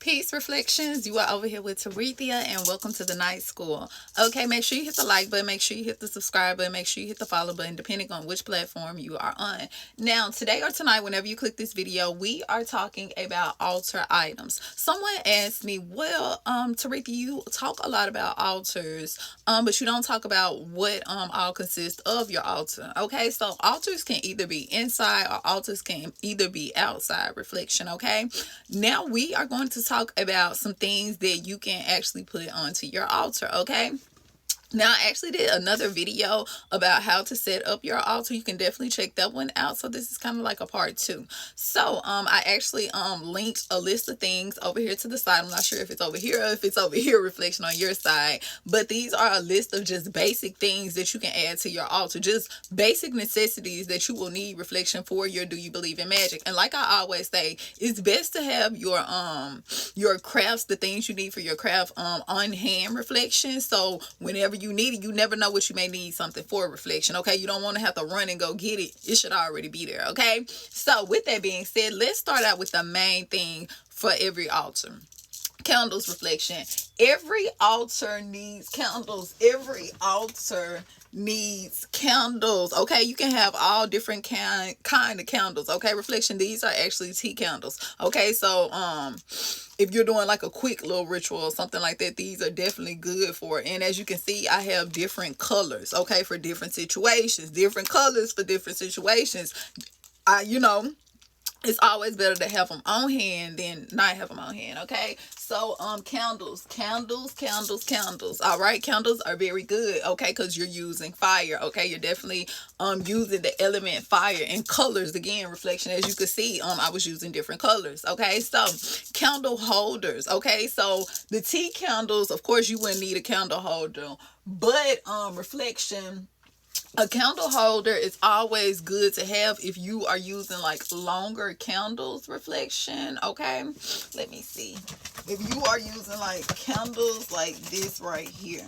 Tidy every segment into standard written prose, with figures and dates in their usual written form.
Peace Reflections. You are over here with Tarethia, and welcome to the night school. Okay, make sure you hit the like button, make sure you hit the subscribe button, make sure you hit the follow button, depending on which platform you are on. Now, today or tonight, whenever you click this video, we are talking about altar items. Someone asked me, well, Tarethia, you talk a lot about altars, but you don't talk about what all consists of your altar. Okay, so altars can either be inside or altars can either be outside reflection. Okay, now we are going to talk about some things that you can actually put onto your altar. Okay, now I actually did another video about how to set up your altar. You can definitely check that one out. So this is kind of like a part 2. So I actually linked a list of things over here to the side. I'm not sure if it's over here or if it's over here reflection on your side, but these are a list of just basic things that you can add to your altar, just basic necessities that you will need reflection for your Do You Believe in Magic. And like I always say, it's best to have your crafts, the things you need for your craft on hand reflection. So whenever you need it, you never know what you may need something for reflection. Okay, you don't want to have to run and go get it. It should already be there. Okay, so with that being said, let's start out with the main thing for every altar. Candles reflection. Every altar needs candles. Every altar needs candles. Okay, you can have all different kind of candles. Okay, reflection, these are actually tea candles. Okay, so if you're doing like a quick little ritual or something like that, these are definitely good for it. And as you can see, I have different colors, okay, for different situations, different colors for different situations. It's always better to have them on hand than not have them on hand. Okay, so candles. All right, candles are very good. Okay, because you're using fire. Okay, you're definitely using the element fire. And colors, again, reflection, as you can see, I was using different colors. Okay, so candle holders. Okay, so the tea candles, of course you wouldn't need a candle holder, but reflection, a candle holder is always good to have if you are using like longer candles reflection. Okay, let me see. If you are using like candles like this right here.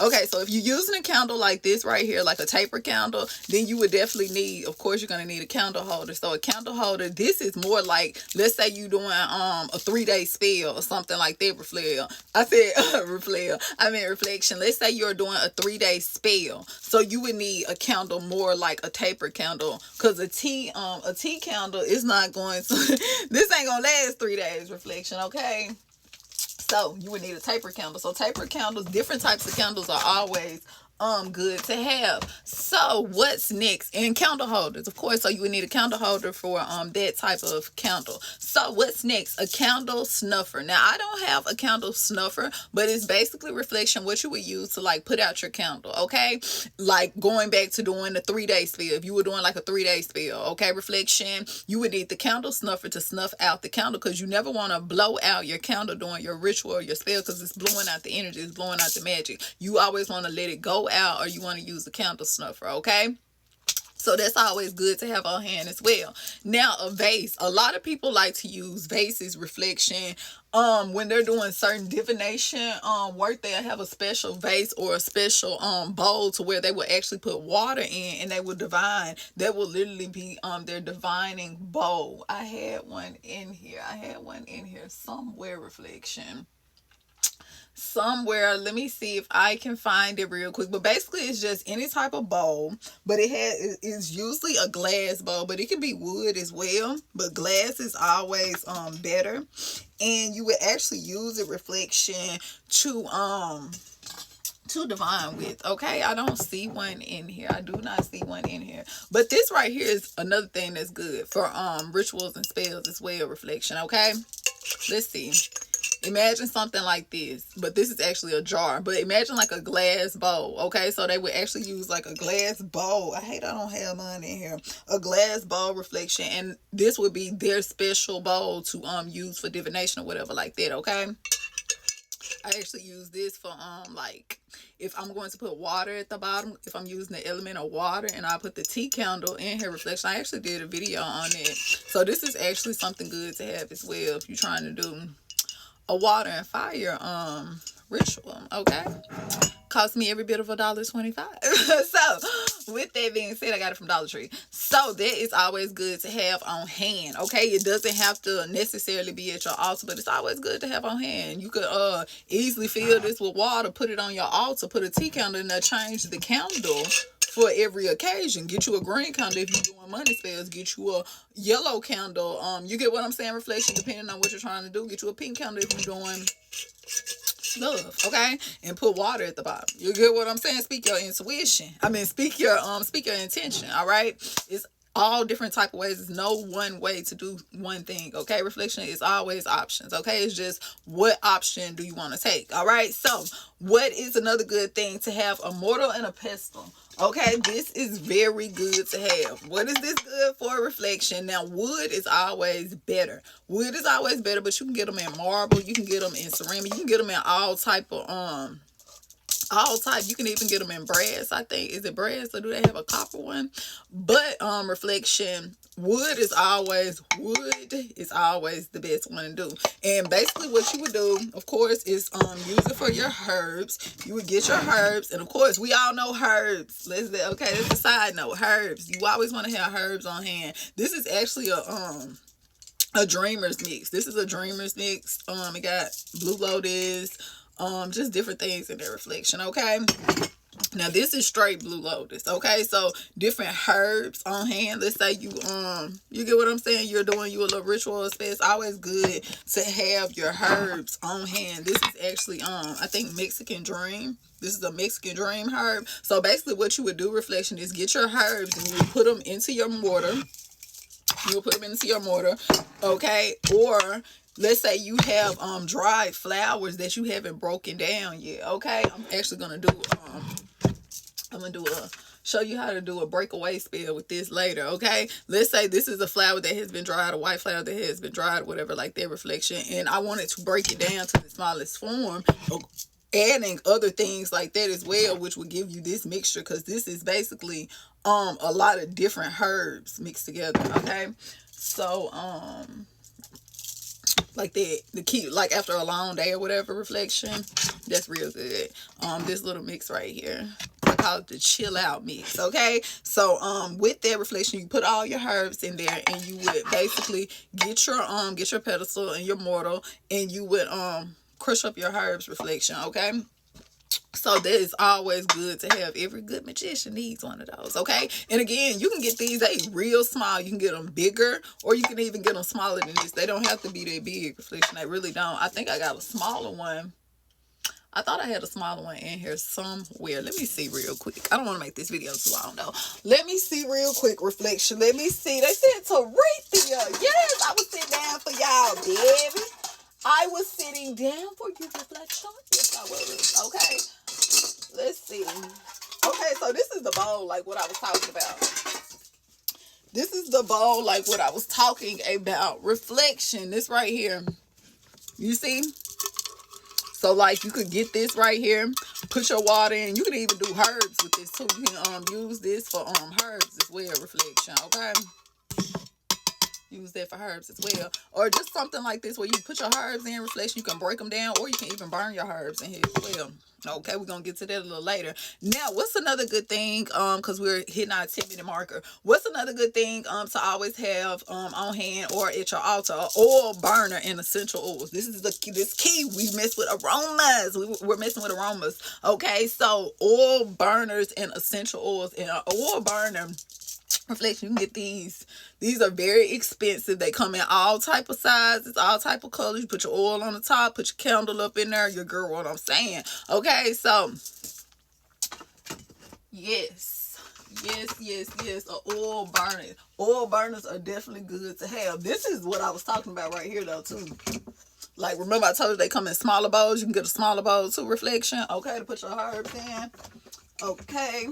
Okay, so if you're using a candle like this right here, like a taper candle, then you would definitely need, of course, you're going to need a candle holder. So a candle holder, this is more like, let's say you're doing a 3-day spell or something like that, reflection. Let's say you're doing a 3-day spell. So you would need a candle more like a taper candle, because a tea candle is not going to, this ain't going to last 3 days, reflection, okay? So you would need a taper candle. So taper candles, different types of candles are always good to have. So what's next? And candle holders, of course. So you would need a candle holder for that type of candle. So what's next? A candle snuffer. Now I don't have a candle snuffer, but it's basically reflection, what you would use to like put out your candle. Okay, like going back to doing the 3-day spell. If you were doing like a 3-day spell, okay, reflection, you would need the candle snuffer to snuff out the candle, because you never want to blow out your candle during your ritual or your spell, because it's blowing out the energy, it's blowing out the magic. You always want to let it go out, or you want to use the candle snuffer. Okay, so that's always good to have on hand as well. Now a vase, a lot of people like to use vases reflection when they're doing certain divination work. They'll have a special vase or a special bowl to where they will actually put water in, and they will divine. That will literally be their divining bowl. I had one in here somewhere, reflection, somewhere. Let me see if I can find it real quick. But basically it's just any type of bowl, but it's usually a glass bowl, but it can be wood as well, but glass is always better. And you would actually use it, reflection, to divine with. Okay, I don't see one in here. I do not see one in here, but this right here is another thing that's good for rituals and spells as well, reflection. Okay, let's see. Imagine something like this, but this is actually a jar, but imagine like a glass bowl. Okay, so they would actually use like a glass bowl. I don't have mine in here. A glass bowl, reflection, and this would be their special bowl to use for divination or whatever like that. Okay, I actually use this for like if I'm going to put water at the bottom, if I'm using the element of water, and I put the tea candle in here, reflection. I actually did a video on it, so this is actually something good to have as well if you're trying to do a water and fire ritual. Okay, cost me every bit of $1.25. So with that being said, I got it from Dollar Tree. So that is always good to have on hand. Okay, it doesn't have to necessarily be at your altar, but it's always good to have on hand. You could easily fill this with water, put it on your altar, put a tea candle in there, change the candle for every occasion. Get you a green candle if you're doing money spells. Get you a yellow candle. You get what I'm saying? Reflection, depending on what you're trying to do. Get you a pink candle if you're doing love, okay? And put water at the bottom. You get what I'm saying? Speak your intuition. I mean, speak your intention. All right. It's all different type of ways. There's no one way to do one thing. Okay, reflection is always options. Okay, it's just what option do you want to take? All right. So what is another good thing? To have a mortar and a pestle. Okay, this is very good to have. What is this good for? Reflection. Now, wood is always better. Wood is always better, but you can get them in marble. You can get them in ceramic. You can get them in all type. You can even get them in brass. I think, is it brass or do they have a copper one? But reflection, wood is always the best one to do. And basically what you would do, of course, is use it for your herbs. You would get your herbs, and of course we all know herbs. That's a side note. Herbs, you always want to have herbs on hand. This is actually a dreamer's mix. This is a dreamer's mix. It got blue lotus, just different things in their reflection. Okay, now this is straight blue lotus. Okay, so different herbs on hand. Let's say you get what I'm saying, you're doing you a little ritual or spell. It's always good to have your herbs on hand. This is actually I think Mexican dream. This is a Mexican dream herb. So basically what you would do, reflection, is get your herbs and you put them into your mortar. You'll put them into your mortar, okay? Or let's say you have dried flowers that you haven't broken down yet, okay? I'm actually gonna do show you how to do a breakaway spell with this later, okay? Let's say this is a flower that has been dried, a white flower that has been dried, whatever, like that, reflection, and I wanted to break it down to the smallest form, adding other things like that as well, which will give you this mixture, because this is basically a lot of different herbs mixed together. Okay, so like that, the key, like after a long day or whatever, reflection, that's real good. This little mix right here, I call it the chill out mix. Okay, so with that, reflection, you put all your herbs in there, and you would basically get your pedestal and your mortar, and you would crush up your herbs, reflection. Okay, so that is always good to have. Every good magician needs one of those. Okay, and again, you can get these, they real small. You can get them bigger, or you can even get them smaller than this. They don't have to be that big, reflection. They really don't. I think I got a smaller one. I thought I had a smaller one in here somewhere. Let me see real quick. I don't want to make this video too long though. Let me see real quick, reflection. Let me see. They said Terethia. Yes, I was sitting down for y'all, baby. I was sitting down for you, reflection. Yes, I was. Okay. Let's see. Okay, so this is the bowl, like what I was talking about. This is the bowl, like what I was talking about. Reflection. This right here. You see? So like you could get this right here, put your water in. You can even do herbs with this too. You can use this for herbs as well, reflection. Okay, use that for herbs as well, or just something like this where you put your herbs in, reflection. You can break them down, or you can even burn your herbs in here as well. Okay, we're gonna get to that a little later. Now, what's another good thing? Because we're hitting our 10-minute marker. What's another good thing to always have on hand or at your altar? Oil burner and essential oils. This is this key. We mess with aromas. We're messing with aromas. Okay, so oil burners and essential oils. And an oil burner, reflection, you can get these. These are very expensive. They come in all type of sizes, all type of colors. You put your oil on the top, put your candle up in there. Your girl, what I'm saying. Okay, so yes, a oil burner. Oil burners are definitely good to have. This is what I was talking about right here though too. Like, remember I told you they come in smaller bowls. You can get a smaller bowl too, reflection. Okay, to put your herbs in. Okay.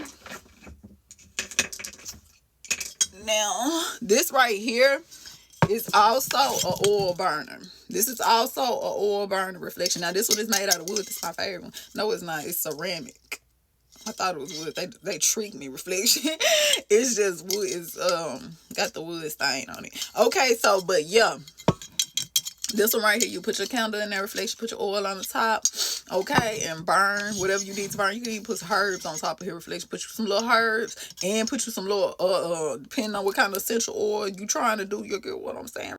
Now, this right here is also an oil burner. This is also an oil burner, reflection. Now, this one is made out of wood. This is my favorite one. No, it's not. It's ceramic. I thought it was wood. They tricked me, reflection. It's just wood. It's got the wood stain on it. Okay, so, but yeah. This one right here, you put your candle in there, reflection, put your oil on the top. Okay, and burn whatever you need to burn. You can even put some herbs on top of here, reflection. Put you some little herbs and put you some little depending on what kind of essential oil you trying to do, you'll get what I'm saying.